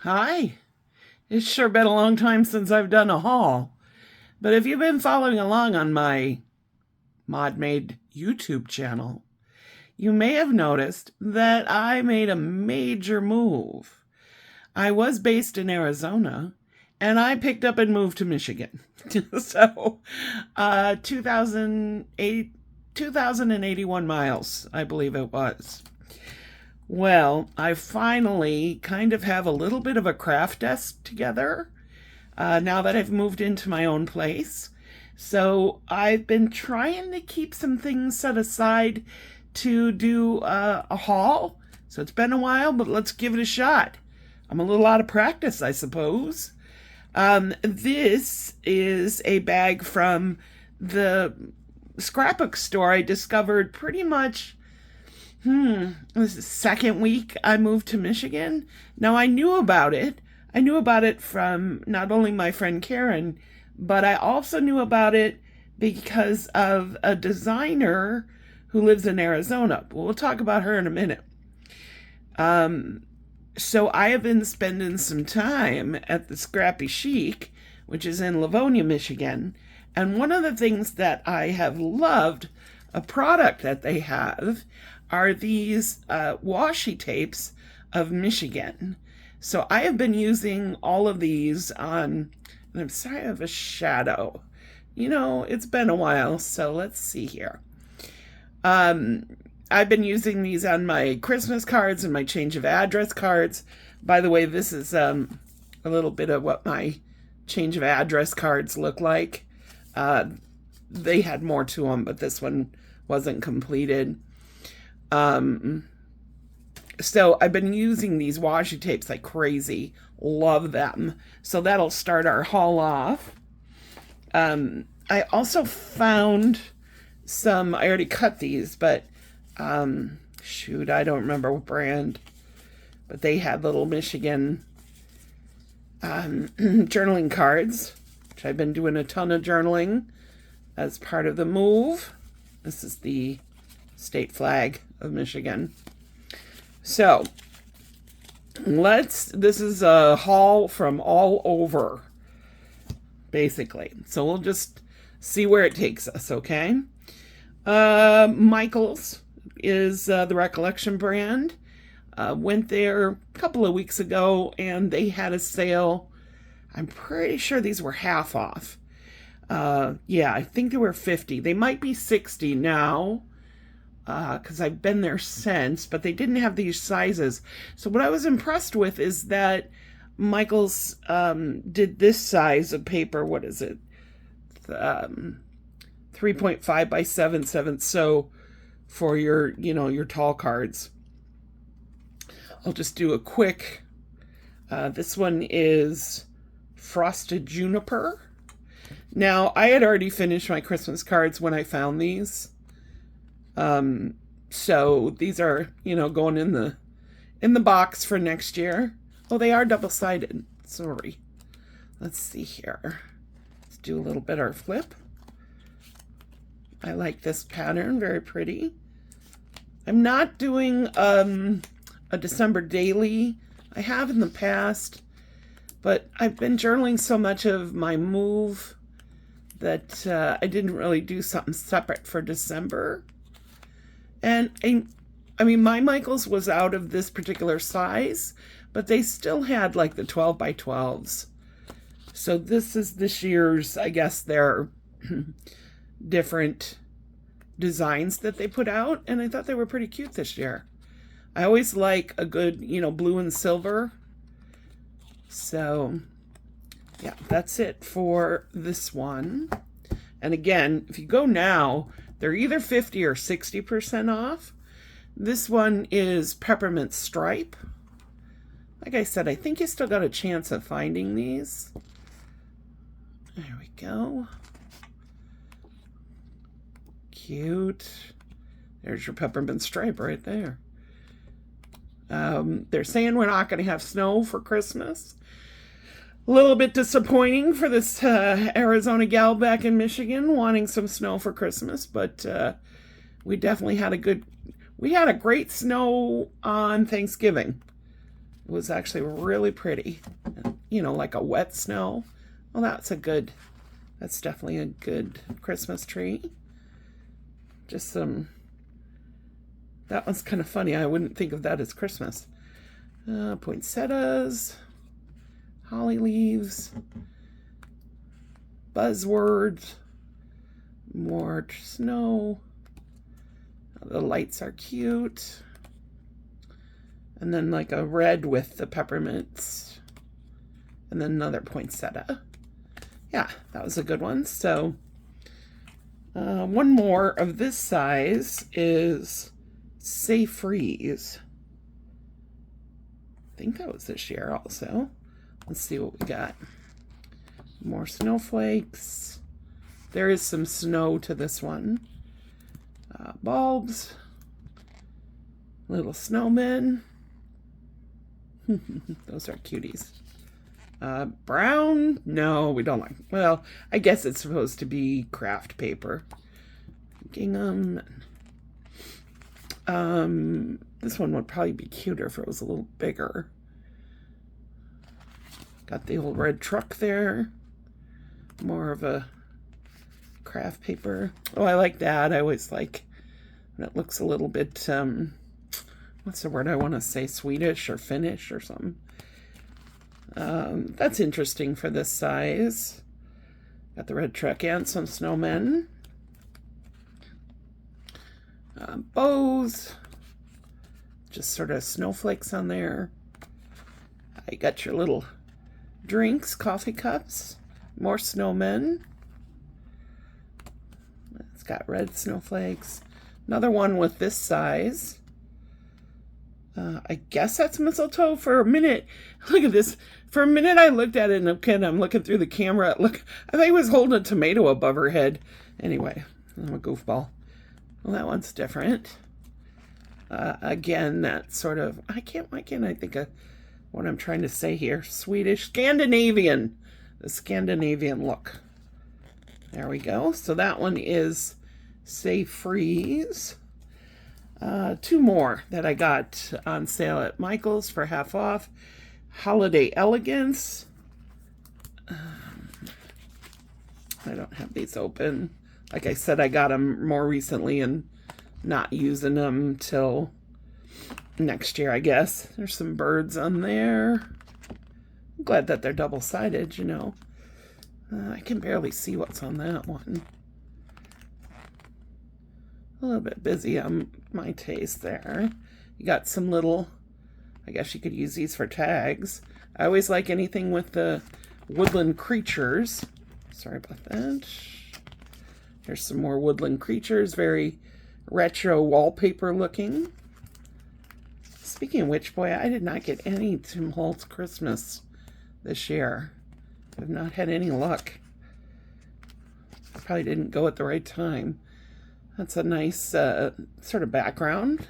Hi. It's sure been a long time since I've done a haul. But if you've been following along on my ModMade YouTube channel, you may have noticed that I made a major move. I was based in Arizona, and I picked up and moved to Michigan. So, 2,081 miles, I believe it was. Well, I finally kind of have a little bit of a craft desk together now that I've moved into my own place. So I've been trying to keep some things set aside to do a haul. So it's been a while, but let's give it a shot. I'm a little out of practice, I suppose. This is a bag from the scrapbook store I discovered pretty much this is the second week I moved to Michigan. Now I knew about it. I knew about it from not only my friend Karen, but I also knew about it because of a designer who lives in Arizona. We'll talk about her in a minute. So I have been spending some time at the Scrappy Chic, which is in Livonia, Michigan. And one of the things that I have loved, a product that they have, are these washi tapes of Michigan. So I have been using all of these on, and I'm sorry I have a shadow. You know, it's been a while, so let's see here. I've been using these on my Christmas cards and my change of address cards. By the way, this is a little bit of what my change of address cards look like. They had more to them, but this one wasn't completed. So I've been using these washi tapes like crazy. Love them. So that'll start our haul off. I also found some, I already cut these, but shoot, I don't remember what brand, but they had little Michigan journaling cards, which I've been doing a ton of journaling as part of the move. This is the state flag of Michigan. So this is a haul from all over, basically. So we'll just see where it takes us, okay? Michael's is the Recollection brand. Went there a couple of weeks ago and they had a sale. I'm pretty sure these were half off. Yeah, I think they were 50. They might be 60 now, because I've been there since, but they didn't have these sizes. So what I was impressed with is that Michael's did this size of paper. What is it? 3.5 by 7/7. So for your, your tall cards. I'll just do a quick, this one is Frosted Juniper. Now, I had already finished my Christmas cards when I found these. So these are, going in the box for next year. Oh, they are double-sided. Sorry. Let's see here. Let's do a little bit of flip. I like this pattern, very pretty. I'm not doing a December daily. I have in the past, but I've been journaling so much of my move that I didn't really do something separate for December. And I mean, my Michael's was out of this particular size, but they still had like the 12 by 12s. So this is this year's, I guess, their different designs that they put out. And I thought they were pretty cute this year. I always like a good, blue and silver. So yeah, that's it for this one. And again, if you go now, they're either 50 or 60% off. This one is Peppermint Stripe. Like I said, I think you still got a chance of finding these. There we go. Cute. There's your Peppermint Stripe right there. They're saying we're not going to have snow for Christmas. A little bit disappointing for this Arizona gal back in Michigan wanting some snow for Christmas, but we definitely had a great snow on Thanksgiving. It was actually really pretty. You know, like a wet snow. Well, that's definitely a good Christmas tree. Just that one's kind of funny. I wouldn't think of that as Christmas. Poinsettias, holly leaves, buzzwords, more snow. The lights are cute. And then like a red with the peppermints. And then another poinsettia. Yeah, that was a good one. So one more of this size is Say Freeze. I think that was this year also. Let's see what we got. More snowflakes. There is some snow to this one. Bulbs. Little snowmen. Those are cuties. Brown? No, we don't like. Well, I guess it's supposed to be craft paper. Gingham. This one would probably be cuter if it was a little bigger. Got the old red truck there. More of a craft paper. Oh, I like that. I always like when it looks a little bit, what's the word I want to say? Swedish or Finnish or something. That's interesting for this size. Got the red truck and some snowmen. Bows. Just sort of snowflakes on there. You got your little drinks, coffee cups. More snowmen. It's got red snowflakes. Another one with this size. I guess that's mistletoe. For a minute, look at this. For a minute I looked at it and I'm looking through the camera. Look, I think he was holding a tomato above her head. Anyway, I'm a goofball. Well, that one's different. Again, that sort of, why can't I think of what I'm trying to say here? Swedish, Scandinavian. The Scandinavian look. There we go. So that one is Say Freeze. Two more that I got on sale at Michael's for half off. Holiday Elegance. I don't have these open. Like I said, I got them more recently and not using them till next year, I guess. There's some birds on there. I'm glad that they're double-sided, you know. I can barely see what's on that one. A little bit busy on my taste there. You got some little, I guess you could use these for tags. I always like anything with the woodland creatures. Sorry about that. Here's some more woodland creatures, very retro wallpaper looking. Speaking of which, boy, I did not get any Tim Holtz Christmas this year. I've not had any luck. I probably didn't go at the right time. That's a nice sort of background.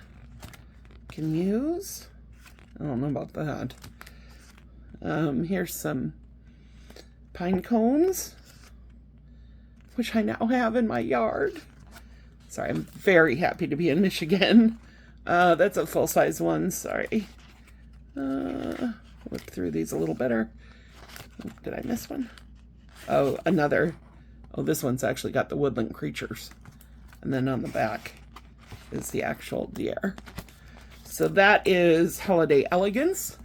Can use. I don't know about that. Here's some pine cones, which I now have in my yard. Sorry, I'm very happy to be in Michigan. That's a full-size one, sorry. Look through these a little better. Did I miss one? Oh, another. Oh, this one's actually got the woodland creatures. And then on the back is the actual deer. So that is Holiday Elegance.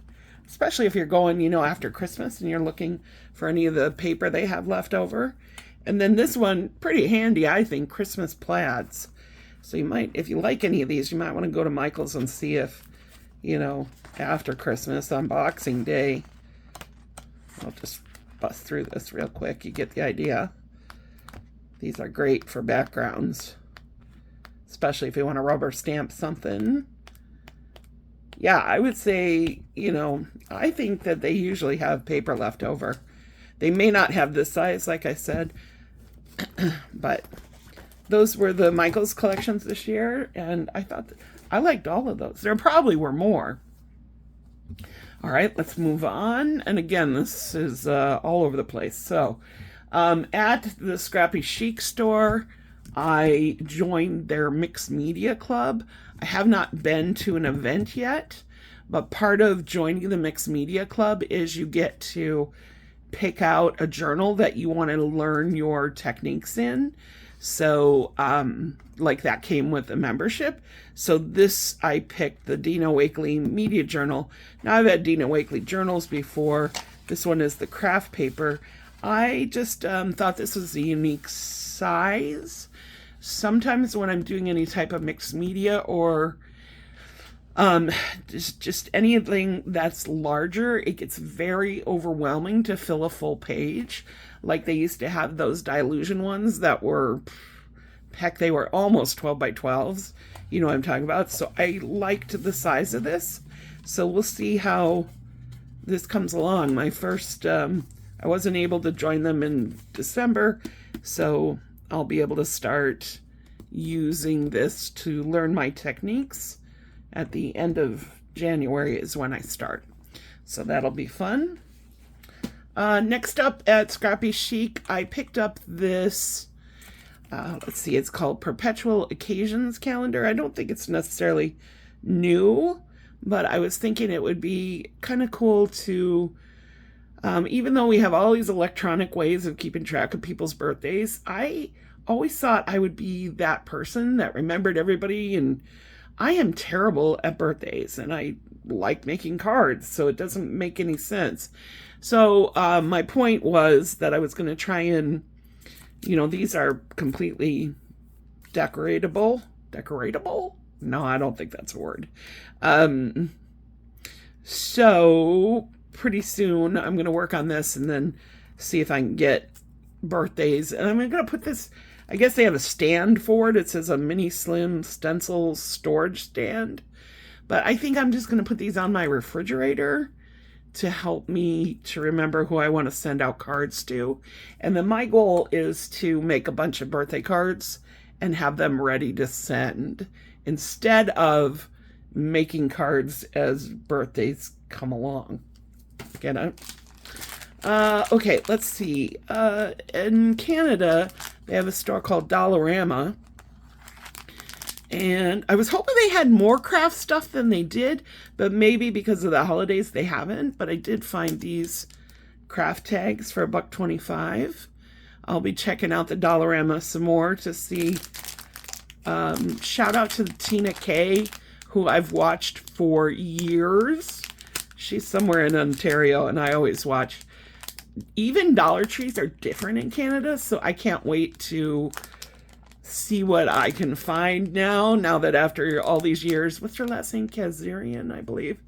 Especially if you're going, you know, after Christmas and you're looking for any of the paper they have left over. And then this one, pretty handy, I think, Christmas plaids. So you might, if you like any of these, you might want to go to Michael's and see if, you know, after Christmas on Boxing Day. I'll just bust through this real quick. You get the idea. These are great for backgrounds, especially if you want to rubber stamp something. Yeah, I would say, you know, I think that they usually have paper left over. They may not have this size, like I said, but those were the Michael's collections this year, and I thought I liked all of those. There probably were more. All right, let's move on. And again, this is all over the place. So at the Scrappy Chic store, I joined their mixed media club. I have not been to an event yet, But part of joining the Mixed Media Club is you get to pick out a journal that you want to learn your techniques in. So, like that came with a membership. So this, I picked the Dina Wakley Media Journal. Now I've had Dina Wakley journals before. This one is the craft paper. I just thought this was a unique size. Sometimes when I'm doing any type of mixed media or just anything that's larger, it gets very overwhelming to fill a full page. Like they used to have those Dilution ones that were, heck, they were almost 12 by 12s. You know what I'm talking about. So I liked the size of this. So we'll see how this comes along. My first, I wasn't able to join them in December, so I'll be able to start using this to learn my techniques. At the end of January is when I start. So that'll be fun. Next up at Scrappy Chic, I picked up this, let's see, it's called Perpetual Occasions Calendar. I don't think it's necessarily new, but I was thinking it would be kind of cool to, even though we have all these electronic ways of keeping track of people's birthdays, I always thought I would be that person that remembered everybody, and I am terrible at birthdays, and I like making cards, so it doesn't make any sense. So my point was that I was going to try and, you know, these are completely decoratable. Decoratable? No, I don't think that's a word. So pretty soon I'm going to work on this and then see if I can get birthdays. And I'm going to put this, I guess they have a stand for it. It says a mini slim stencil storage stand. But I think I'm just going to put these on my refrigerator to help me to remember who I want to send out cards to. And then my goal is to make a bunch of birthday cards and have them ready to send instead of making cards as birthdays come along. Get it? Okay, let's see. In Canada, they have a store called Dollarama. And I was hoping they had more craft stuff than they did, but maybe because of the holidays they haven't. But I did find these craft tags for $1.25. I'll be checking out the Dollarama some more to see. Shout out to Tina K, who I've watched for years. She's somewhere in Ontario, and I always watch. Even Dollar Trees are different in Canada, so I can't wait to see what I can find now that after all these years, what's her last name? Kazarian, I believe.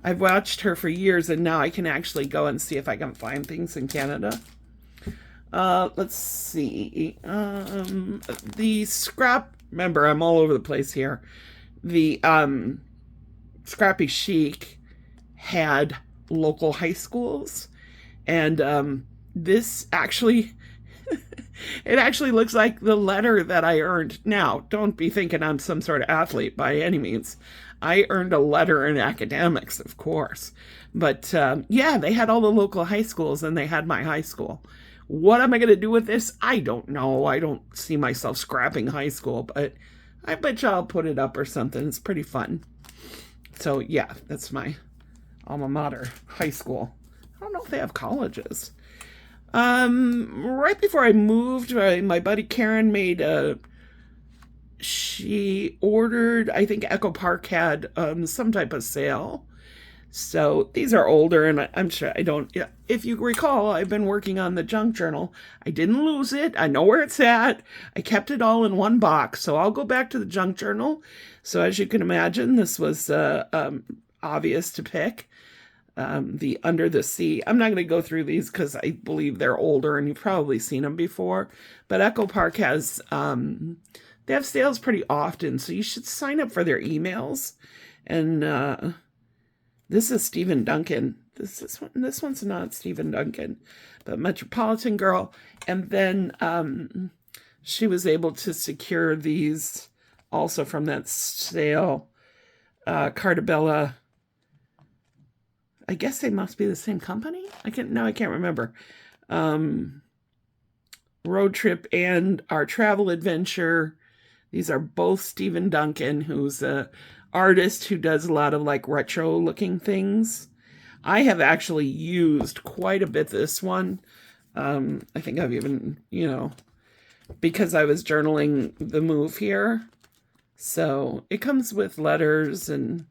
I've watched her for years, and now I can actually go and see if I can find things in Canada. Let's see. The remember, I'm all over the place here. The Scrappy Chic had local high schools, and this actually it actually looks like the letter that I earned. Now, don't be thinking I'm some sort of athlete by any means. I earned a letter in academics, of course. But yeah, they had all the local high schools, and they had my high school. What am I going to do with this? I don't know. I don't see myself scrapping high school, but I bet you I'll put it up or something. It's pretty fun. So yeah, that's my alma mater, high school. I don't know if they have colleges. Right before I moved, my buddy Karen she ordered, I think Echo Park had some type of sale. So these are older, and I'm sure if you recall, I've been working on the junk journal. I didn't lose it. I know where it's at. I kept it all in one box. So I'll go back to the junk journal. So as you can imagine, this was obvious to pick. The Under the Sea. I'm not going to go through these because I believe they're older and you've probably seen them before. But Echo Park has, they have sales pretty often, so you should sign up for their emails. And this is Stephen Duncan. This one's not Stephen Duncan, but Metropolitan Girl. And then she was able to secure these also from that sale. Cartabella. I guess they must be the same company. I can't remember. Road Trip and Our Travel Adventure. These are both Stephen Duncan, who's a artist who does a lot of like retro looking things. I have actually used quite a bit this one. I think I've even, because I was journaling the move here. So it comes with letters and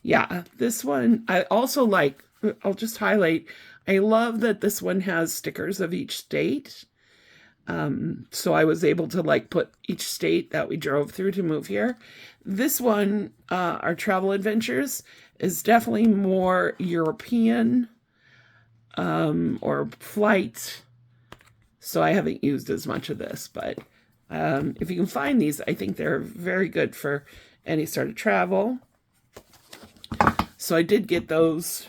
yeah, this one I also like. I'll just highlight. I love that this one has stickers of each state. So I was able to like put each state that we drove through to move here. This one, our travel adventures, is definitely more European or flight. So I haven't used as much of this, but if you can find these, I think they're very good for any sort of travel. So I did get those.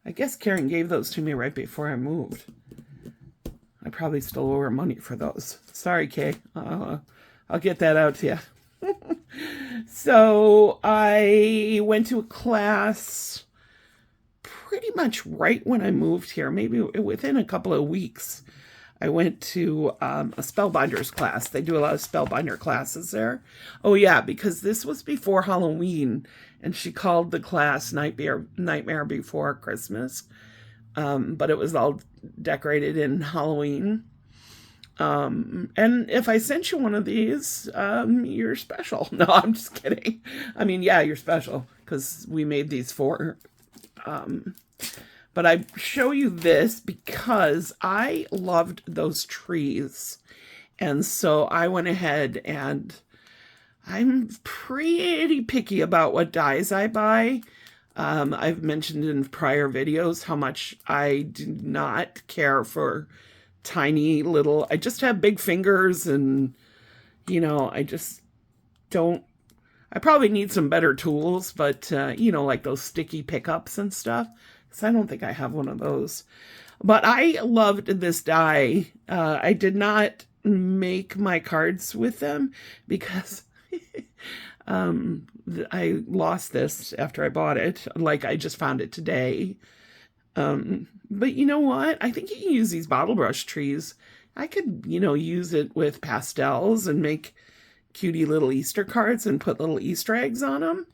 I guess Karen gave those to me right before I moved. I probably still owe her money for those. Sorry, Kay. I'll get that out to you. So I went to a class pretty much right when I moved here, maybe within a couple of weeks. I went to a spellbinders class. They do a lot of spellbinder classes there. Oh yeah, because this was before Halloween, and she called the class Nightmare Before Christmas. But it was all decorated in Halloween. And if I sent you one of these, you're special. No, I'm just kidding. I mean, yeah, you're special because we made these for. But I show you this because I loved those trees. And so I went ahead and I'm pretty picky about what dyes I buy. I've mentioned in prior videos how much I do not care for tiny little, I just have big fingers and, I just don't, I probably need some better tools, but, like those sticky pickups and stuff, because I don't think I have one of those. But I loved this die. I did not make my cards with them because I lost this after I bought it. Like, I just found it today. But you know what? I think you can use these bottle brush trees. I could, use it with pastels and make cutie little Easter cards and put little Easter eggs on them,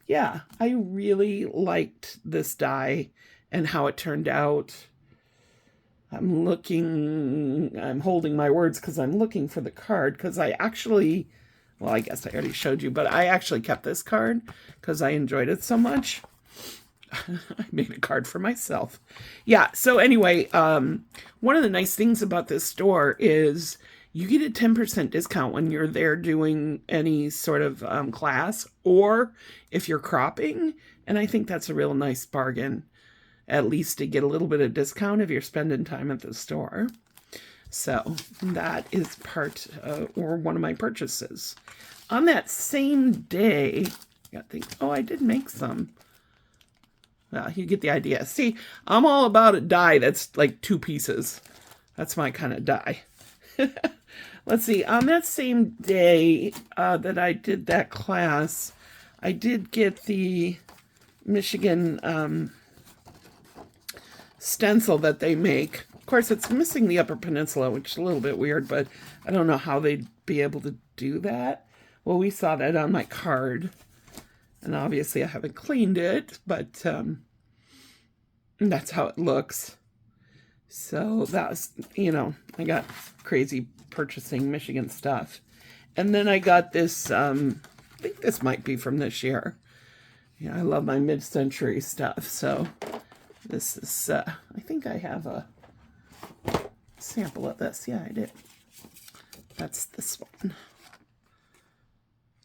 Yeah, I really liked this die and how it turned out. I'm holding my words because I'm looking for the card because I actually, well, I guess I already showed you, but I actually kept this card because I enjoyed it so much. I made a card for myself. Yeah, so anyway, one of the nice things about this store is you get a 10% discount when you're there doing any sort of class or if you're cropping. And I think that's a real nice bargain, at least to get a little bit of discount if you're spending time at the store. So that is or one of my purchases. On that same day, I did make some. Well, you get the idea. See, I'm all about a die that's like 2 pieces. That's my kind of die. Let's see. On that same day that I did that class, I did get the Michigan stencil that they make. Of course, it's missing the Upper Peninsula, which is a little bit weird, but I don't know how they'd be able to do that. Well, we saw that on my card. And obviously I haven't cleaned it, but that's how it looks. So that's, I got crazy purchasing Michigan stuff. And then I got this, I think this might be from this year. Yeah, I love my mid-century stuff. So this is, I think I have a sample of this. Yeah, I did. That's this one.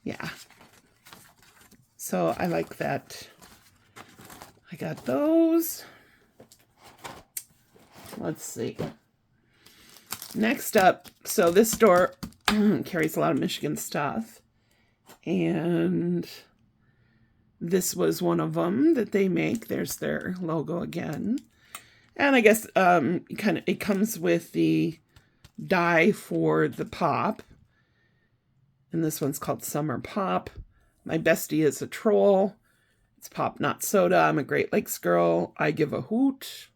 Yeah. So I like that. I got those. Let's see. Next up, so this store carries a lot of Michigan stuff. And this was one of them that they make. There's their logo again. And I guess it comes with the die for the pop. And this one's called Summer Pop. My bestie is a troll. It's pop, not soda. I'm a Great Lakes girl. I give a hoot.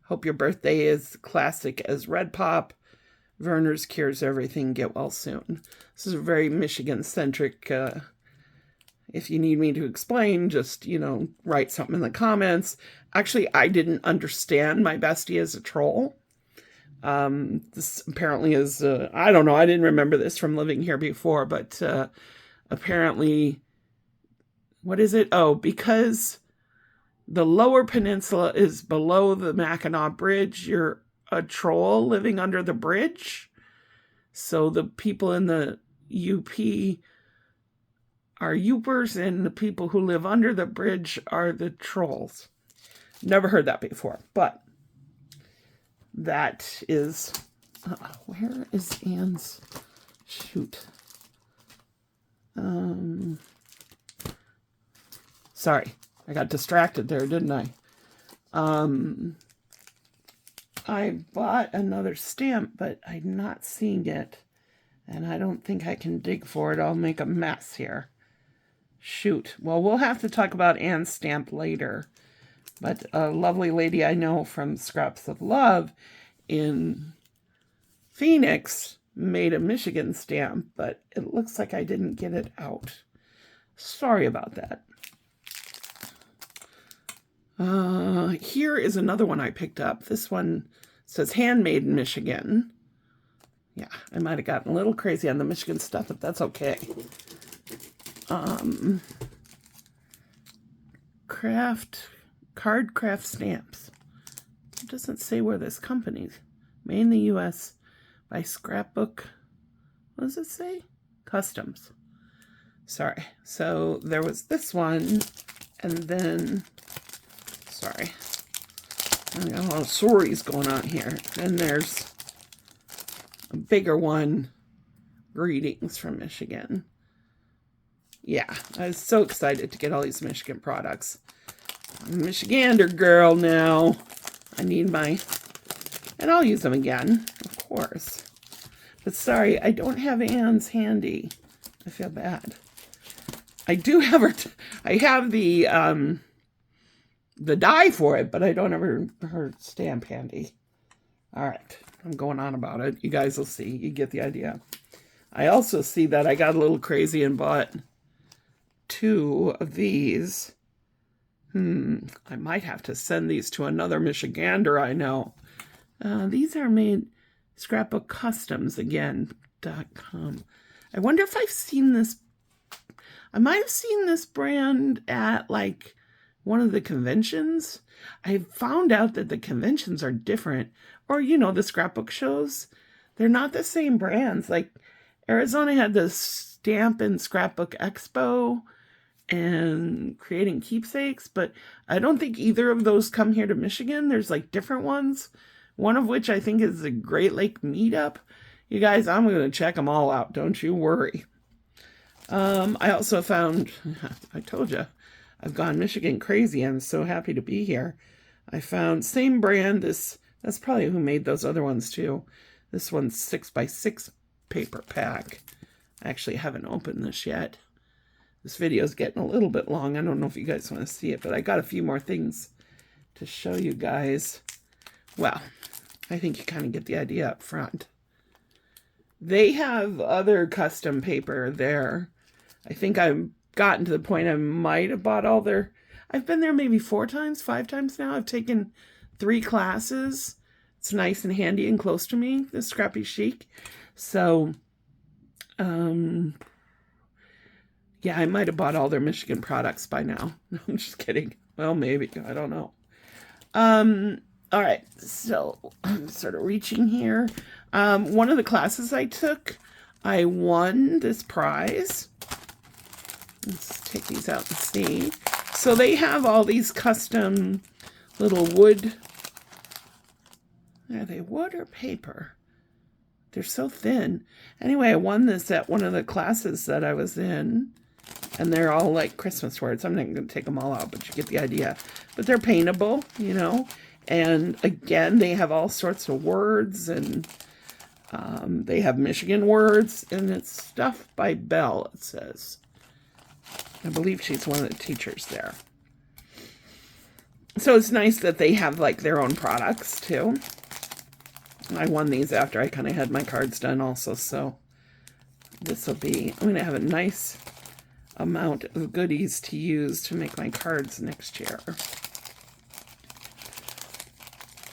Hope your birthday is classic as Red Pop. Verner's Cures Everything, get well soon. This is a very Michigan-centric, if you need me to explain, just, write something in the comments. Actually, I didn't understand my bestie as a troll. This apparently is, I don't know, I didn't remember this from living here before, but apparently, what is it? Oh, because the Lower Peninsula is below the Mackinac Bridge, you're a troll living under the bridge. So the people in the UP are Yoopers, and the people who live under the bridge are the trolls. Never heard that before, but that is, where is Anne's, shoot. Sorry, I got distracted there, didn't I? I bought another stamp, but I'm not seeing it, and I don't think I can dig for it. I'll make a mess here. Shoot. Well, we'll have to talk about Anne's stamp later. But a lovely lady I know from Scraps of Love in Phoenix made a Michigan stamp, but it looks like I didn't get it out. Sorry about that. Here is another one I picked up. This one says handmade in Michigan. Yeah, I might have gotten a little crazy on the Michigan stuff, but that's okay. Card craft stamps. It doesn't say where this company's. Made in the U.S. by Scrapbook. What does it say? Customs. Sorry. So there was this one, and then, sorry, I got a lot of sorries going on here. Then there's a bigger one. Greetings from Michigan. Yeah, I was so excited to get all these Michigan products. I'm a Michigander girl now. I need my, and I'll use them again, of course. But sorry, I don't have Anne's handy. I feel bad. I do have her, I have the die for it, but I don't have her stamp handy. All right, I'm going on about it. You guys will see. You get the idea. I also see that I got a little crazy and bought 2 of these. I might have to send these to another Michigander I know. These are made Scrapbook Customs again.com. I wonder if I've seen this. I might have seen this brand at like one of the conventions. I found out that the conventions are different. Or, the scrapbook shows. They're not the same brands. Like Arizona had the Stamp and Scrapbook Expo and Creating Keepsakes, but I don't think either of those come here to Michigan. There's like different ones, one of which I think is the Great Lake Meetup. You guys, I'm going to check them all out. Don't you worry. I also found, I told you, I've gone Michigan crazy. I'm so happy to be here. I found same brand. That's probably who made those other ones too. This one's 6x6 paper pack. I actually haven't opened this yet. This video is getting a little bit long. I don't know if you guys want to see it, but I got a few more things to show you guys. Well, I think you kind of get the idea up front. They have other custom paper there. I think I've gotten to the point I might have bought all their... I've been there maybe 4 times, 5 times now. I've taken 3 classes. It's nice and handy and close to me, the Scrappy Chic. So, yeah, I might have bought all their Michigan products by now. No, I'm just kidding. Well, maybe. I don't know. All right. So I'm sort of reaching here. One of the classes I took, I won this prize. Let's take these out and see. So they have all these custom little wood. Are they wood or paper? They're so thin. Anyway, I won this at one of the classes that I was in. And they're all like Christmas words. I'm not going to take them all out, but you get the idea. But they're paintable, And again, they have all sorts of words. And they have Michigan words. And it's stuff by Belle, it says. I believe she's one of the teachers there. So it's nice that they have like their own products too. I won these after I kind of had my cards done also, so this will be, I'm going to have a nice amount of goodies to use to make my cards next year.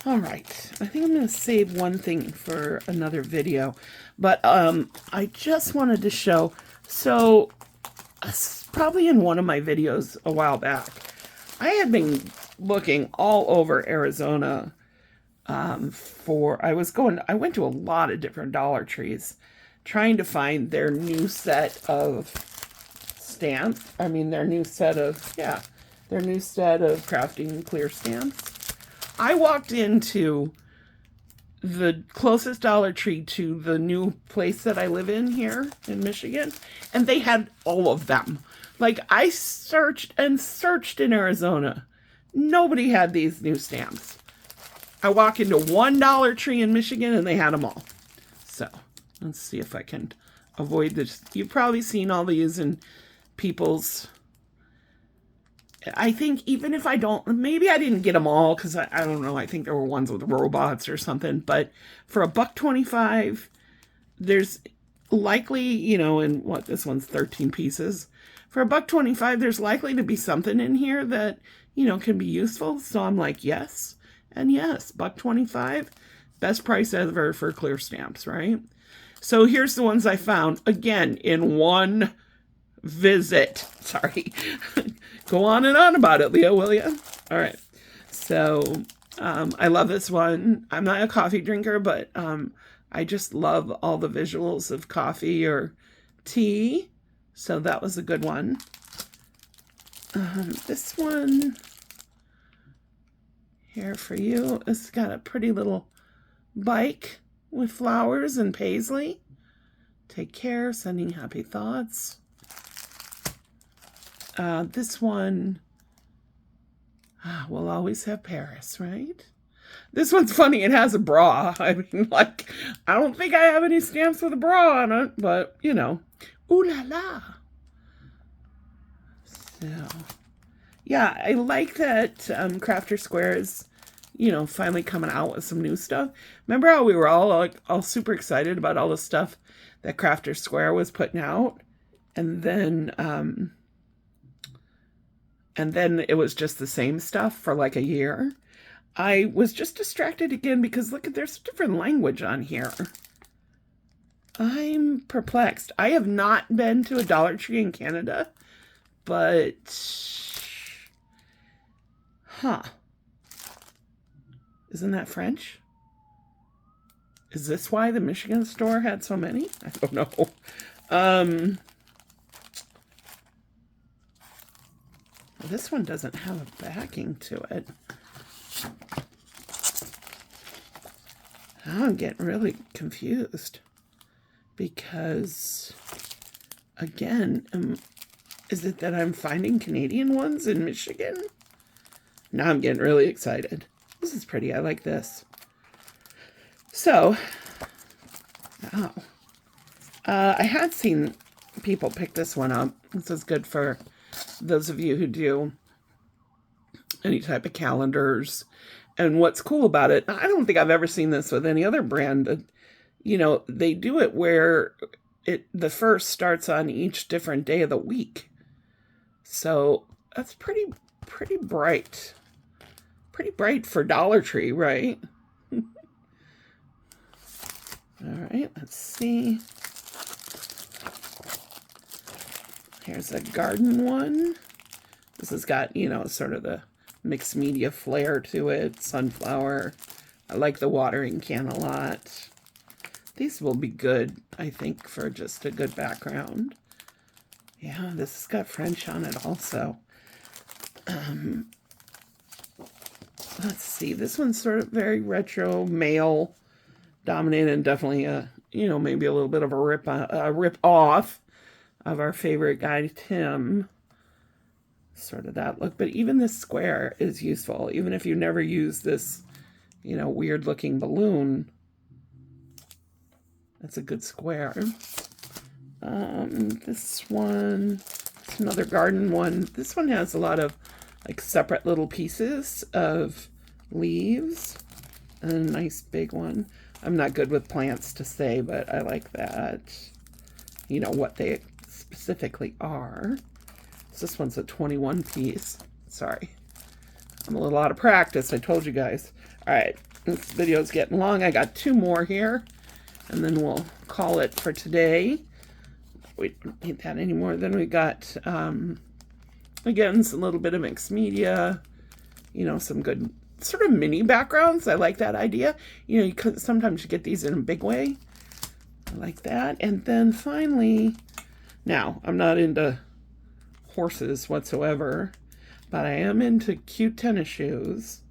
All right, I think I'm going to save one thing for another video, but I just wanted to show, so probably in one of my videos a while back, I had been looking all over Arizona I went to a lot of different Dollar Trees trying to find their new set of stamps. I mean, their new set of crafting clear stamps. I walked into the closest Dollar Tree to the new place that I live in here in Michigan, and they had all of them. Like, I searched and searched in Arizona. Nobody had these new stamps. I walk into one Dollar Tree in Michigan and they had them all. So, let's see if I can avoid this. You've probably seen all these in people's... I think even if I don't, maybe I didn't get them all because I don't know. I think there were ones with robots or something. But for $1.25, there's likely, you know, and what, this one's 13 pieces. For $1.25, there's likely to be something in here that, you know, can be useful. So I'm like, yes. And yes, $1.25, best price ever for clear stamps, right? So here's the ones I found, again, in one visit. Sorry. Go on and on about it, Leah, will you? All right. So I love this one. I'm not a coffee drinker, but I just love all the visuals of coffee or tea. So that was a good one. This one... here for you. It's got a pretty little bike with flowers and paisley. Take care, sending happy thoughts. This one, we'll always have Paris, right? This one's funny. It has a bra. I mean, like, I don't think I have any stamps with a bra on it, but, you know. Ooh la la. So... yeah, I like that Crafter Square is, you know, finally coming out with some new stuff. Remember how we were all super excited about all the stuff that Crafter Square was putting out? And then it was just the same stuff for like a year. I was just distracted again because look, there's different language on here. I'm perplexed. I have not been to a Dollar Tree in Canada, but... huh. Isn't that French? Is this why the Michigan store had so many? I don't know. This one doesn't have a backing to it. I'm getting really confused because, again, is it that I'm finding Canadian ones in Michigan? Now I'm getting really excited. This is pretty. I like this. So, wow. I had seen people pick this one up. This is good for those of you who do any type of calendars. And what's cool about it, I don't think I've ever seen this with any other brand. You know, they do it where the first starts on each different day of the week. So that's pretty bright. Pretty bright for Dollar Tree, right? All right, let's see. Here's a garden one. This has got, you know, sort of the mixed media flair to it. Sunflower. I like the watering can a lot. These will be good, I think, for just a good background. Yeah, this has got French on it also. Let's see. This one's sort of very retro, male dominated, and definitely you know, maybe a little bit of a rip off of our favorite guy Tim. Sort of that look, but even this square is useful, even if you never use this, you know, weird looking balloon. That's a good square. This one, it's another garden one. This one has a lot of like separate little pieces of leaves and a nice big one. I'm not good with plants to say, but I like that. You know, what they specifically are. So this one's a 21 piece. Sorry. I'm a little out of practice, I told you guys. All right, this video's getting long. I got 2 more here, and then we'll call it for today. We don't need that anymore. Then we got, again, a little bit of mixed media, you know, some good sort of mini backgrounds. I like that idea. You know, you could sometimes you get these in a big way. I like that. And then finally, now, I'm not into horses whatsoever, but I am into cute tennis shoes,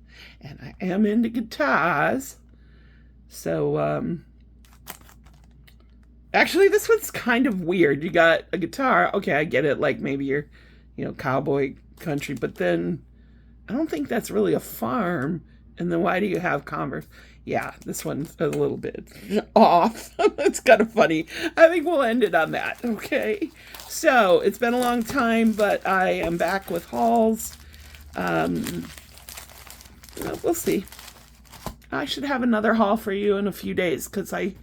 and I am into guitars. So, actually, this one's kind of weird. You got a guitar. Okay, I get it. Like maybe you're, you know, cowboy country, but then I don't think that's really a farm. And then why do you have Converse? Yeah, this one's a little bit off. It's kind of funny. I think we'll end it on that, okay? So, it's been a long time, but I am back with hauls. We'll see. I should have another haul for you in a few days, because I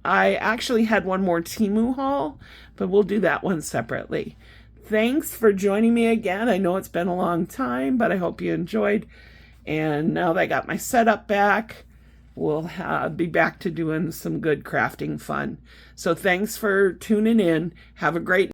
actually had one more Temu haul, but we'll do that one separately. Thanks for joining me again. I know it's been a long time, but I hope you enjoyed. And now that I got my setup back, we'll be back to doing some good crafting fun. So thanks for tuning in. Have a great